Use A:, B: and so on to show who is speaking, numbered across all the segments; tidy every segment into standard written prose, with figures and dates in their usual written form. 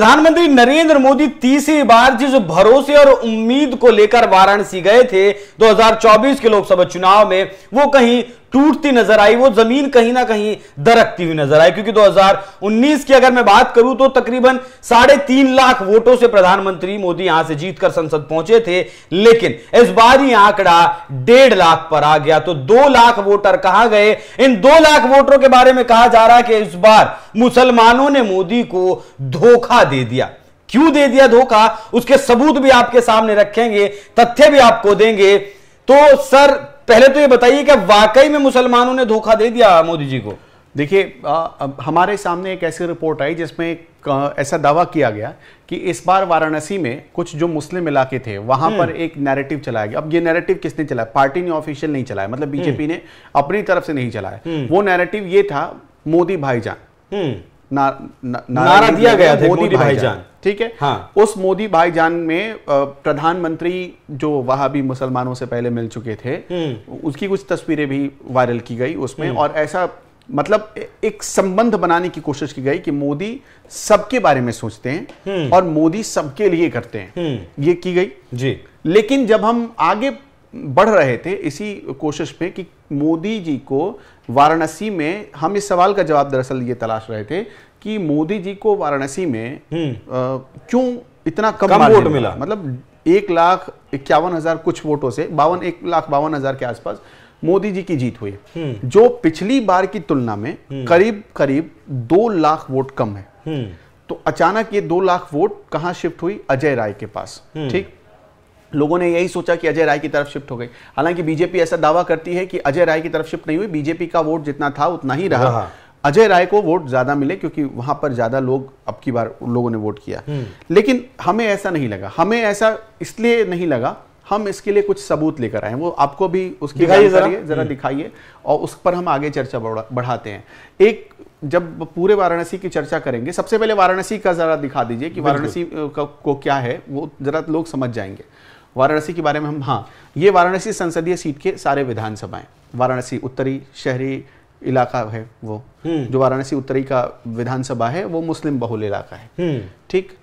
A: प्रधानमंत्री नरेंद्र मोदी तीसरी बार जिस भरोसे और उम्मीद को लेकर वाराणसी गए थे 2024 के लोकसभा चुनाव में, वो कहीं टूटती नजर आई, वो जमीन कहीं ना कहीं दरकती हुई नजर आई। क्योंकि 2019 की अगर मैं बात करूं तो तकरीबन 3.5 लाख वोटों से प्रधानमंत्री मोदी यहां से जीतकर संसद पहुंचे थे, लेकिन इस बार ये आंकड़ा 1.5 लाख पर आ गया। तो 2 लाख वोटर कहां गए? इन 2 लाख वोटरों के बारे में कहा जा रहा है कि इस बार मुसलमानों ने मोदी को धोखा दे दिया। क्यों दे दिया धोखा, उसके सबूत भी आपके सामने रखेंगे, तथ्य भी आपको देंगे। तो सर पहले तो ये बताइए कि वाकई में मुसलमानों ने धोखा दे दिया मोदी जी को?
B: देखिए, हमारे सामने एक ऐसी रिपोर्ट आई जिसमें ऐसा दावा किया गया कि इस बार वाराणसी में कुछ जो मुस्लिम इलाके थे वहां पर एक नैरेटिव चलाया गया। अब ये नैरेटिव किसने चलाया? पार्टी ने ऑफिशियल नहीं चलाया, मतलब बीजेपी ने अपनी तरफ से नहीं चलाया। वो नैरेटिव ये था, मोदी भाईजान, नारा दिया गया था, मोदी भाईजान, ठीक है। हाँ। उस मोदी भाईजान में प्रधानमंत्री जो वहाबी मुसलमानों से पहले मिल चुके थे, उसकी कुछ तस्वीरें भी वायरल की गई उसमें, और ऐसा मतलब एक संबंध बनाने की कोशिश की गई कि मोदी सबके बारे में सोचते हैं और मोदी सबके लिए करते हैं, ये की गई जी। लेकिन जब हम आगे बढ़ रहे थे इसी कोशिश में कि मोदी जी को वाराणसी में, हम इस सवाल का जवाब दरअसल ये तलाश रहे थे कि मोदी जी को वाराणसी में क्यों इतना कम वोट मिला। मतलब 1,51,000 कुछ वोटों से 1,52,000 के आसपास मोदी जी की जीत हुई, जो पिछली बार की तुलना में करीब करीब 2 लाख वोट कम है। तो अचानक ये 2 लाख वोट कहां शिफ्ट हुई? अजय राय के पास, ठीक। लोगों ने यही सोचा कि अजय राय की तरफ शिफ्ट हो गई। हालांकि बीजेपी ऐसा दावा करती है कि अजय राय की तरफ शिफ्ट नहीं हुई, बीजेपी का वोट जितना था उतना ही रहा। अजय राय को वोट ज्यादा मिले क्योंकि वहां पर ज्यादा लोग अब की बार लोगों ने वोट किया। लेकिन हमें ऐसा नहीं लगा। हमें ऐसा इसलिए नहीं लगा, हम इसके लिए कुछ सबूत लेकर आए, वो आपको भी उसकी जरा दिखाइए और उस पर हम आगे चर्चा बढ़ाते हैं। एक जब पूरे वाराणसी की चर्चा करेंगे, सबसे पहले वाराणसी का जरा दिखा दीजिए कि वाराणसी को क्या है, वो जरा लोग समझ जाएंगे वाराणसी के बारे में। हम, हाँ, ये वाराणसी संसदीय सीट के सारे विधानसभाएं, वाराणसी उत्तरी शहरी इलाका है, वो जो वाराणसी उत्तरी का विधानसभा है वो मुस्लिम बहुल इलाका है, ठीक।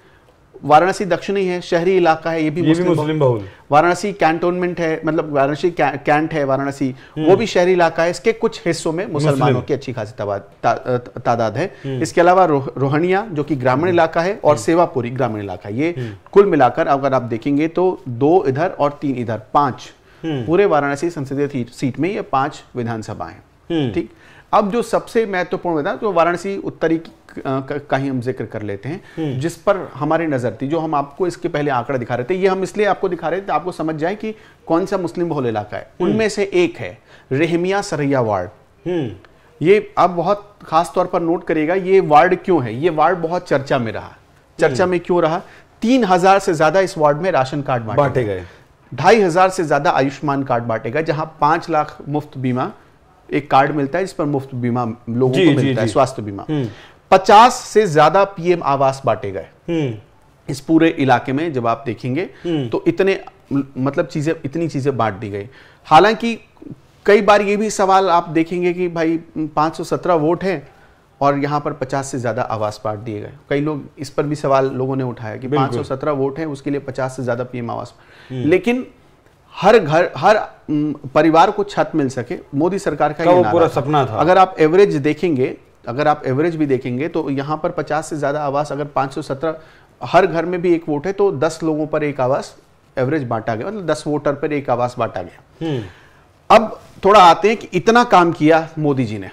B: वाराणसी दक्षिणी है, शहरी इलाका है, ये भी मुस्लिम बहुल। वाराणसी कैंटोनमेंट है, मतलब वाराणसी कैंट है वाराणसी, वो भी शहरी इलाका है। इसके कुछ हिस्सों में मुसलमानों की अच्छी खासी तादाद है। इसके अलावा रोहनिया जो कि ग्रामीण इलाका है, और सेवापुरी ग्रामीण इलाका है। ये कुल मिलाकर अगर आप देखेंगे तो 2 इधर और 3 इधर, 5 पूरे वाराणसी संसदीय सीट में ये 5 विधानसभाएं, ठीक। अब जो सबसे महत्वपूर्ण था तो वाराणसी उत्तरी का ही हम जिक्र कर लेते हैं, जिस पर हमारी नजर थी, जो हम आपको इसके पहले आंकड़ा दिखा रहे थे। ये हम इसलिए आपको दिखा रहे थे आपको समझ जाए कि कौन सा मुस्लिम बहुल इलाका है। उनमें से एक है रेहमिया सरैया वार्ड। ये आप बहुत खास तौर पर नोट करिएगा, ये वार्ड क्यों है? ये वार्ड बहुत चर्चा में रहा। चर्चा में क्यों रहा? 3,000 से ज्यादा इस वार्ड में राशन कार्ड बांटे गए, 2,500 से ज्यादा आयुष्मान कार्ड बांटे गए, जहां 5 लाख मुफ्त बीमा, एक कार्ड मिलता है जिस पर मुफ्त बीमा लोगों को मिलता है, स्वास्थ्य बीमा। 50 से ज्यादा पीएम आवास बांटे गए इस पूरे इलाके में। जब आप देखेंगे तो इतने, मतलब इतनी चीजें बांट दी गई। हालांकि कई बार ये भी सवाल आप देखेंगे कि भाई 517 वोट हैं और यहां पर 50 से ज्यादा आवास बांट दिए गए। कई लोग इस पर भी सवाल लोगों ने उठाया कि 517 वोट हैं, उसके लिए 50 से ज्यादा पीएम आवास। लेकिन हर घर, हर परिवार को छत मिल सके, मोदी सरकार का ये पूरा सपना था। अगर आप एवरेज देखेंगे, अगर आप एवरेज भी देखेंगे तो यहां पर 50 से ज्यादा आवास, अगर 517 हर घर में भी एक वोट है तो 10 लोगों पर एक आवास एवरेज बांटा गया, मतलब 10 वोटर पर एक आवास बांटा गया। अब थोड़ा आते हैं कि इतना काम किया मोदी जी ने।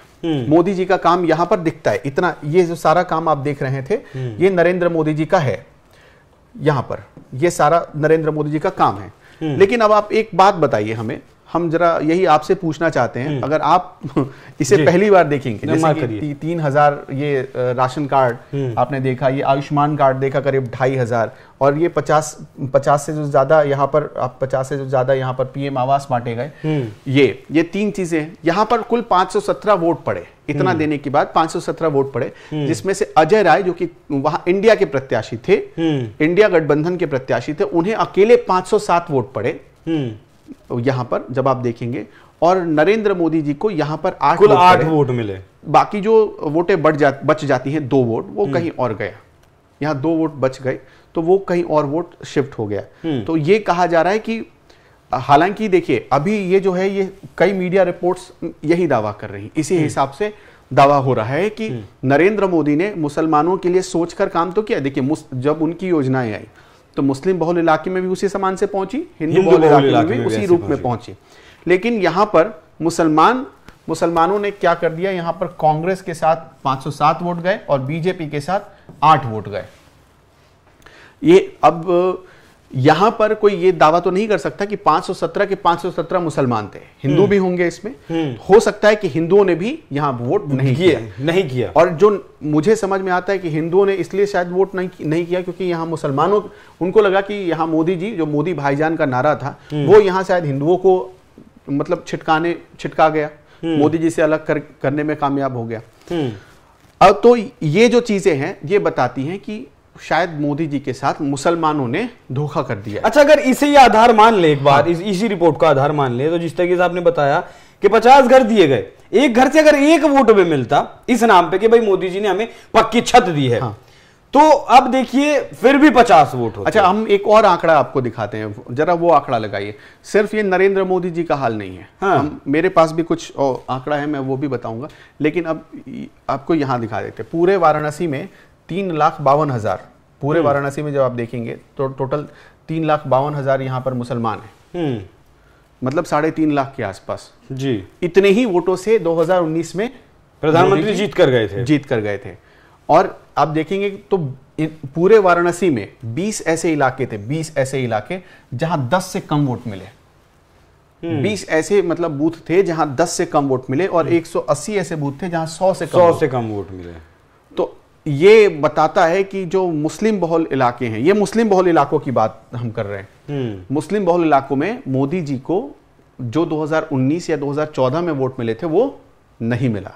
B: मोदी जी का काम यहां पर दिखता है इतना, ये जो सारा काम आप देख रहे थे ये नरेंद्र मोदी जी का है। यहां पर ये सारा नरेंद्र मोदी जी का काम है। लेकिन अब आप एक बात बताइए हमें, हम जरा यही आपसे पूछना चाहते हैं, अगर आप इसे पहली बार देखेंगे, जैसे कि 3,000 ये राशन कार्ड आपने देखा, ये आयुष्मान कार्ड देखा करीब 2,500, और ये 50 से जो ज्यादा यहाँ पर, आप 50 से जो ज्यादा यहाँ पर पीएम आवास बांटे गए, ये 3 चीजें, यहाँ पर कुल 517 वोट पड़े। इतना देने के बाद 517 वोट पड़े, जिसमें से अजय राय जो कि वहां इंडिया के प्रत्याशी थे, इंडिया गठबंधन के प्रत्याशी थे, उन्हें अकेले 507 वोट पड़े यहां पर जब आप देखेंगे, और नरेंद्र मोदी जी को यहां पर 8 वोट मिले। बाकी जो वोटें बच जाती हैं 2 वोट, वो कहीं और गया। यहाँ 2 वोट बच गए, तो वो कहीं और वोट शिफ्ट हो गया। तो ये कहा जा रहा है कि हालांकि देखिए अभी ये जो है, ये कई मीडिया रिपोर्ट्स यही दावा कर रही, इसी हिसाब से दावा हो रहा है कि नरेंद्र मोदी ने मुसलमानों के लिए सोचकर काम तो किया। देखिए जब उनकी योजनाएं आई तो मुस्लिम बहुल इलाके में भी उसी समान से पहुंची, हिंदू बहुल इलाके में भी उसी रूप में पहुंची। लेकिन यहां पर मुसलमानों ने क्या कर दिया, यहां पर कांग्रेस के साथ 507 वोट गए और बीजेपी के साथ 8 वोट गए। ये अब यहां पर कोई ये दावा तो नहीं कर सकता कि 517 के 517 मुसलमान थे, हिंदू भी होंगे इसमें। हो सकता है कि हिंदुओं ने भी यहां वोट नहीं किया। और जो मुझे समझ में आता है कि हिंदुओं ने इसलिए शायद वोट नहीं किया क्योंकि यहां मुसलमानों, उनको लगा कि यहां मोदी जी, जो मोदी भाईजान का नारा था, वो यहां शायद हिंदुओं को मतलब छिटका गया, मोदी जी से अलग करने में कामयाब हो गया। अब तो ये जो चीजें हैं ये बताती हैं कि शायद मोदी जी के साथ मुसलमानों ने धोखा कर दिया।
A: अच्छा, अगर इसे ये आधार मान ले एक बार, इसी रिपोर्ट का आधार मान ले, तो जिस तरीके से आपने बताया कि 50 घर दिए गए, एक घर से अगर एक वोट भी मिलता इस नाम पे कि भाई मोदी जी ने हमें पक्की छत दी है, तो अब देखिए फिर भी 50 वोट होते।
B: अच्छा, हम एक और आंकड़ा आपको दिखाते हैं, जरा वो आंकड़ा लगाइए। सिर्फ ये नरेंद्र मोदी जी का हाल नहीं है। मेरे पास भी कुछ आंकड़ा है, मैं वो भी बताऊंगा, लेकिन अब आपको यहां दिखा देते। पूरे वाराणसी में 3,52,000, पूरे वाराणसी में जब आप देखेंगे तो टोटल 3,52,000 यहाँ पर मुसलमान हैं, मतलब 3.5 लाख के आसपास
A: जी।
B: इतने ही वोटों से 2019 में
A: प्रधानमंत्री जीत कर गए थे।
B: और आप देखेंगे तो पूरे वाराणसी में 20 ऐसे इलाके थे, 20 ऐसे इलाके जहां 10 से कम वोट मिले। 20 ऐसे मतलब बूथ थे जहां 10 से कम वोट मिले, और 180 ऐसे बूथ थे जहां 100 से कम वोट मिले। तो ये बताता है कि जो मुस्लिम बहुल इलाके हैं, ये मुस्लिम बहुल इलाकों की बात हम कर रहे हैं, मुस्लिम बहुल इलाकों में मोदी जी को जो 2019 या 2014 में वोट मिले थे वो नहीं मिला।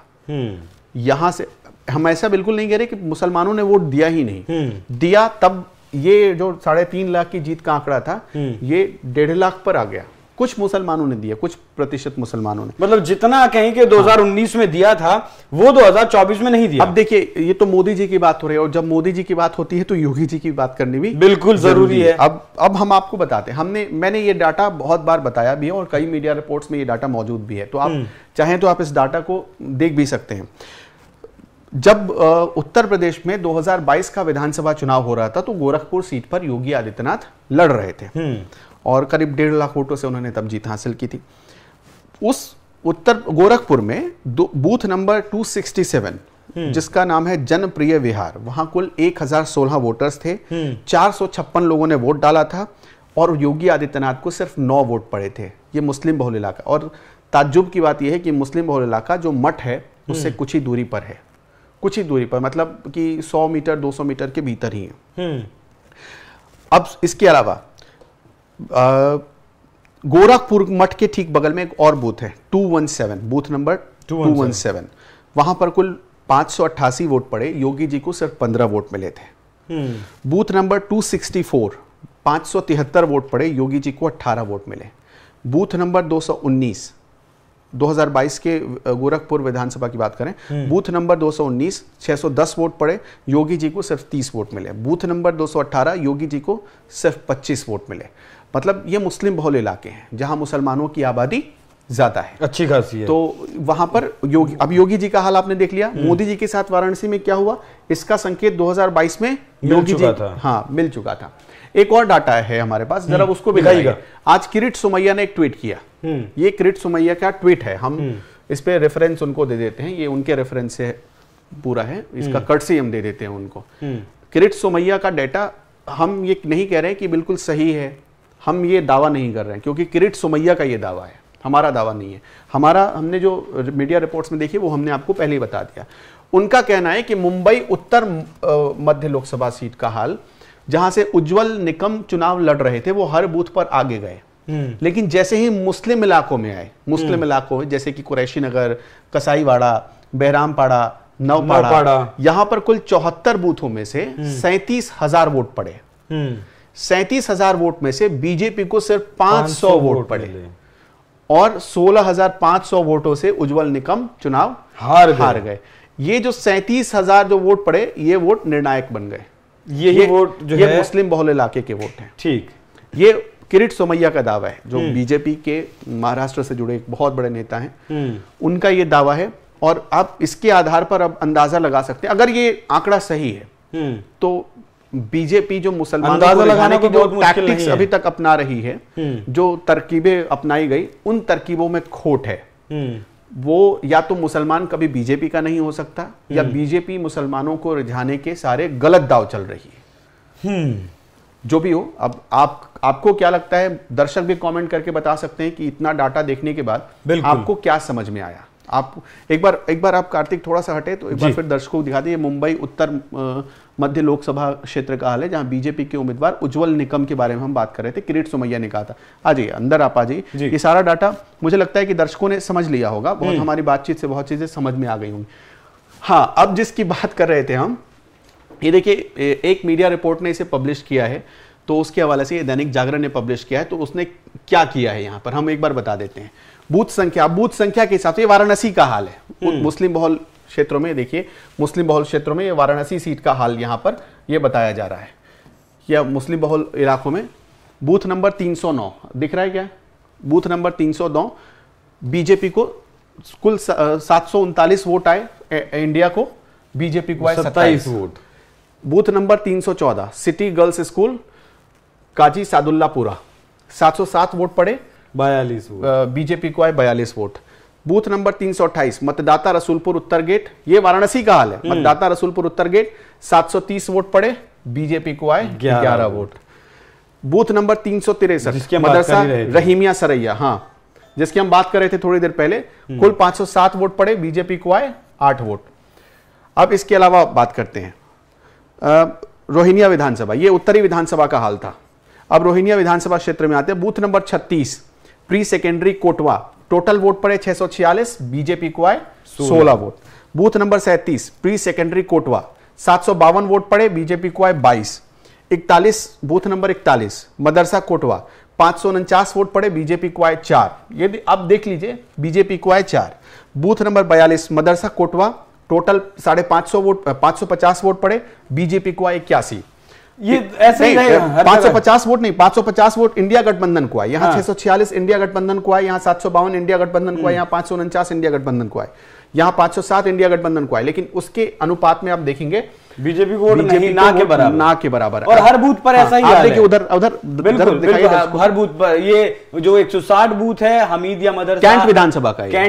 B: यहां से हम ऐसा बिल्कुल नहीं कह रहे कि मुसलमानों ने वोट दिया ही नहीं, दिया, तब ये जो 3.5 लाख की जीत का आंकड़ा था ये 1.5 लाख पर आ गया। कुछ मुसलमानों ने दिया, कुछ प्रतिशत मुसलमानों ने,
A: मतलब जितना कहें कि 2019 में दिया था वो 2024 में नहीं दिया।
B: अब देखिए ये तो मोदी जी की बात हो रही है, और जब मोदी जी की बात होती है तो योगी जी की बात करनी भी
A: बिल्कुल जरूरी है।
B: अब हम आपको बताते हैं, मैंने ये डाटा बहुत बार बताया भी है और कई मीडिया रिपोर्ट्स में ये डाटा मौजूद भी है, तो आप चाहें तो आप इस डाटा को देख भी सकते हैं। जब उत्तर प्रदेश में 2022 का विधानसभा चुनाव हो रहा था तो गोरखपुर सीट पर योगी आदित्यनाथ लड़ रहे थे और करीब 1.5 लाख वोटों से उन्होंने तब जीत हासिल की थी। उस उत्तर गोरखपुर में बूथ नंबर 267 जिसका नाम है जनप्रिय विहार, वहां कुल 1016 वोटर्स थे, 456 लोगों ने वोट डाला था और योगी आदित्यनाथ को सिर्फ 9 वोट पड़े थे। ये मुस्लिम बहुल इलाका, और ताज्जुब की बात यह है कि मुस्लिम बहुल इलाका जो मठ है उससे कुछ ही दूरी पर है, कुछ ही दूरी पर, मतलब कि 100 मीटर 200 मीटर के भीतर ही है। अब इसके अलावा गोरखपुर मठ के ठीक बगल में एक और बूथ है 217, बूथ नंबर 217, वहां पर कुल 588 वोट पड़े, योगी जी को सिर्फ 15 वोट मिले थे। बूथ नंबर 264 573 वोट पड़े, योगी जी को 18 वोट मिले। बूथ नंबर 219 2022 के गोरखपुर विधानसभा की बात करें, बूथ नंबर 219 610 वोट पड़े, योगी जी को सिर्फ 30 वोट मिले। बूथ नंबर 218 योगी जी को सिर्फ 25 वोट मिले। मतलब ये मुस्लिम बहुल इलाके हैं जहां मुसलमानों की आबादी ज्यादा है,
A: अच्छी खासी है।
B: तो वहां पर योगी जी का हाल आपने देख लिया। मोदी जी के साथ वाराणसी में क्या हुआ, इसका संकेत 2022 में योगी जी मिल चुका था। एक और डाटा है हमारे पास, जरा उसको भी दिखाइएगा। आज किरीट सोमैया ने एक ट्वीट किया, ये किरीट सोमैया का ट्वीट है, हम इस पे रेफरेंस उनको दे देते हैं, ये उनके रेफरेंस से पूरा है, इसका कर्टसी हम दे देते हैं उनको। किरीट सोमैया का डाटा हम ये नहीं कह रहे हैं कि बिल्कुल सही है, हम ये दावा नहीं कर रहे हैं, क्योंकि किरीट सोमैया का ये दावा है, हमारा दावा नहीं है। हमने जो मीडिया रिपोर्ट्स में देखी वो हमने आपको पहले ही बता दिया। उनका कहना है कि मुंबई उत्तर मध्य लोकसभा सीट का हाल, जहां से उज्जवल निकम चुनाव लड़ रहे थे, वो हर बूथ पर आगे गए, लेकिन जैसे ही मुस्लिम इलाकों में आए, मुस्लिम इलाकों जैसे कि कुरैशी नगर, कसाईवाड़ा, बहरामपाड़ा, नवपाड़ा, यहां पर कुल 74 बूथों में से 37,000 वोट पड़े। 37,000 वोट में से बीजेपी को सिर्फ 500 वोट पड़े और 16,500 वोटों से उज्जवल निकम चुनाव हार गए। ये जो 37,000 जो वोट पड़े, ये वोट निर्णायक बन गए,
A: यही वोट जो है
B: मुस्लिम बहुल इलाके के वोट हैं।
A: ठीक,
B: ये किरीट सोमैया का दावा है, जो बीजेपी के महाराष्ट्र से जुड़े एक बहुत बड़े नेता हैं, उनका ये दावा है। और आप इसके आधार पर अब अंदाजा लगा सकते हैं, अगर ये आंकड़ा सही है तो बीजेपी जो मुसलमानों को लगाने की जो टैक्टिक्स अभी तक अपना रही है, जो तरकीबें अपनाई गई, उन तरकीबों में खोट है। वो या तो मुसलमान कभी बीजेपी का नहीं हो सकता, या बीजेपी मुसलमानों को रिझाने के सारे गलत दाव चल रही है। जो भी हो, अब आपको क्या लगता है, दर्शक भी कमेंट करके बता सकते हैं कि इतना डाटा देखने के बाद आपको क्या समझ में आया। आप एक बार आप कार्तिक थोड़ा सा हटे तो एक बार फिर दर्शकों को दिखा दिए। मुंबई उत्तर मध्य लोकसभा क्षेत्र का हाल है, जहां बीजेपी के उम्मीदवार उज्जवल निकम के बारे में हम बात कर रहे थे, किरीट सोमैया ने कहा था। आ जाइए अंदर, आप आ जाइए। ये सारा डाटा मुझे लगता है कि दर्शकों ने समझ लिया होगा, बहुत हमारी बातचीत से बहुत चीजें समझ में आ गई होंगी। हाँ, अब जिसकी बात कर रहे थे हम, ये देखिए एक मीडिया रिपोर्ट ने इसे पब्लिश किया है, तो उसके हवाले से ये दैनिक जागरण ने पब्लिश किया है। तो उसने क्या किया है यहाँ पर हम एक बार बता देते हैं। बूथ संख्या के हिसाब से वाराणसी का हाल है, मुस्लिम बहुल क्षेत्रों में। देखिए मुस्लिम बहुल क्षेत्रों में ये वाराणसी सीट का हाल यहाँ पर ये बताया जा रहा है। या मुस्लिम बहुल इलाकों में बूथ नंबर 309 दिख रहा है क्या? बूथ नंबर 309 बीजेपी को कुल 739 वोट आए, इंडिया को बीजेपी को आए 27 vote. Booth number 314 city girls school Qazi Sadullapura 707 vote पड़े,
A: 42 वोट
B: बीजेपी को आए 42 वोट। बूथ नंबर 328 मतदाता रसूलपुर उत्तर गेट, ये वाराणसी का हाल है। मतदाता रसूलपुर उत्तर गेट 730 वोट पड़े, बीजेपी को आए 11 वोट। बूथ नंबर 363 मदरसा रहीमिया सरैया, हाँ, जिसकी हम बात कर रहे थे थोड़ी देर पहले, कुल 507 वोट पड़े, बीजेपी को आए 8 वोट। अब इसके अलावा बात करते हैं रोहिनिया विधानसभा, ये उत्तरी विधानसभा का हाल था। अब रोहिनिया विधानसभा क्षेत्र में आते हैं। Booth number 36 pre secondary Kotwa, total vote पड़े 646, बीजेपी को आए 16 vote. Booth number 37 pre secondary Kotwa 752 vote पड़े, बीजेपी को आए 22। 41 बूथ नंबर 41 मदरसा कोटवा 549 वोट पड़े, बीजेपी को आए 4। ये अब देख लीजिए, बीजेपी को आए 4। बूथ नंबर 42 मदरसा कोटवा टोटल 550 वोट 550 वोट पड़े, बीजेपी को आए 81।
A: ये ऐसे ही है,
B: 550 वोट नहीं, 550 वोट इंडिया गठबंधन को आए, यहाँ 646 इंडिया गठबंधन को आए, यहाँ 752 इंडिया गठबंधन को आए, यहाँ 549 इंडिया गठबंधन को आए, यहाँ 507 इंडिया गठबंधन को आए। लेकिन उसके अनुपात में आप देखेंगे
A: बीजेपी को नहीं, ना के बराबर
B: और हर बूथ पर ऐसा ही है। देखिए उधर
A: बिल्कुल हर बूथ पर ये जो 160 बूथ है हमीदिया मदरसा
B: कैंट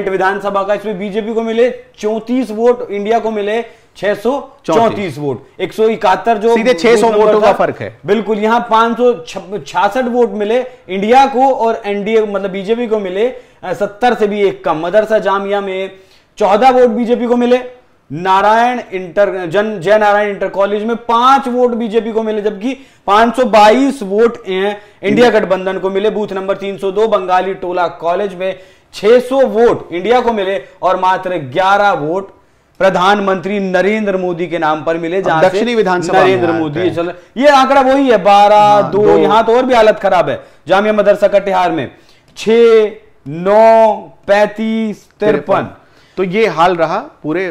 B: विधानसभा का,
A: इसमें बीजेपी को मिले 34 वोट, इंडिया को मिले 634 वोट। 171 जो
B: सीधे 600 वोटों का फर्क है।
A: बिल्कुल, यहाँ 566 वोट मिले इंडिया को, और एनडीए मतलब बीजेपी को मिले 70 से भी एक कम। मदरसा जामिया में 14 वोट बीजेपी को मिले। जय नारायण इंटर कॉलेज में 5 वोट बीजेपी को मिले, जबकि 522 वोट इंडिया गठबंधन को मिले। बूथ नंबर 302 बंगाली टोला कॉलेज में 600 वोट इंडिया को मिले और मात्र 11 वोट प्रधानमंत्री नरेंद्र मोदी के नाम पर मिले, जहां
B: दक्षिणी विधानसभा
A: नरेंद्र मोदी चल। ये आंकड़ा वही है 12-2। यहां तो और भी हालत खराब है। जामिया मदरसा कटिहार में 6, 9, 35, 53।
B: तो ये हाल रहा पूरे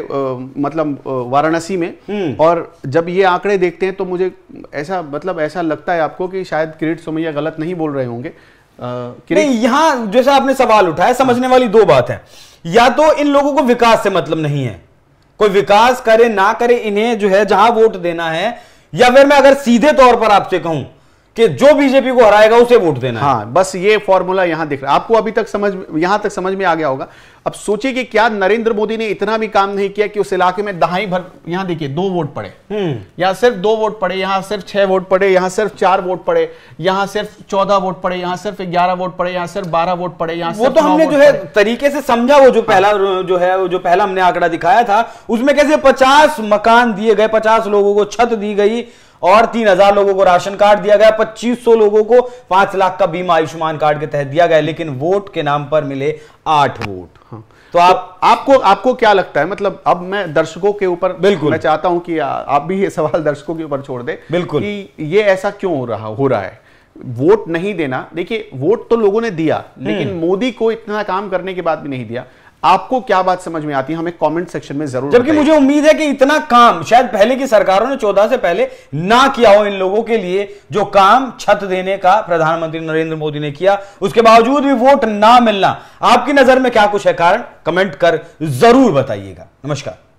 B: मतलब वाराणसी में। और जब ये आंकड़े देखते हैं तो मुझे ऐसा लगता है आपको कि शायद किरीट सोमैया गलत नहीं बोल रहे होंगे।
A: नहीं, यहां जैसा आपने सवाल उठाया, समझने वाली दो बात है। या तो इन लोगों को विकास से मतलब नहीं है, कोई विकास करे ना करे, इन्हें जो है जहां वोट देना है, या फिर मैं अगर सीधे तौर पर आपसे कहूं कि जो बीजेपी को हराएगा उसे वोट देना।
B: हाँ, बस ये फॉर्मूला यहां दिख रहा है आपको। अभी तक यहां तक समझ में आ गया होगा। अब सोचिए कि क्या नरेंद्र मोदी ने इतना भी काम नहीं किया कि उस इलाके में दहाई भर, यहां देखिए 2 वोट पड़े, यहां सिर्फ 2 वोट पड़े, यहां सिर्फ 6 वोट पड़े, यहां सिर्फ 4 वोट पड़े, यहां सिर्फ 14 वोट पड़े, यहां सिर्फ 11 वोट पड़े, यहां सिर्फ 12 वोट पड़े, यहां
A: वो तो हमने जो है तरीके से समझा। वो जो पहला हमने आंकड़ा दिखाया था, उसमें कैसे 50 मकान दिए गए, 50 लोगों को छत दी गई और 3000 लोगों को राशन कार्ड दिया गया, 2500 लोगों को 5 लाख का बीमा आयुष्मान कार्ड के तहत दिया गया, लेकिन वोट के नाम पर मिले 8 वोट। हाँ।
B: तो आपको क्या लगता है, मतलब अब मैं दर्शकों के ऊपर बिल्कुल मैं चाहता हूं कि आप भी ये सवाल दर्शकों के ऊपर छोड़ दें
A: बिल्कुल
B: कि ये ऐसा क्यों हो रहा है वोट नहीं देना। देखिए वोट तो लोगों ने दिया, लेकिन मोदी को इतना काम करने के बाद भी नहीं दिया। आपको क्या बात समझ में आती है, हमें कमेंट सेक्शन में जरूर
A: जबकि मुझे उम्मीद है कि इतना काम शायद पहले की सरकारों ने 14 से पहले ना किया हो इन लोगों के लिए, जो काम छत देने का प्रधानमंत्री नरेंद्र मोदी ने किया, उसके बावजूद भी वोट ना मिलना। आपकी नजर में क्या कुछ है कारण, कमेंट कर जरूर बताइएगा। नमस्कार।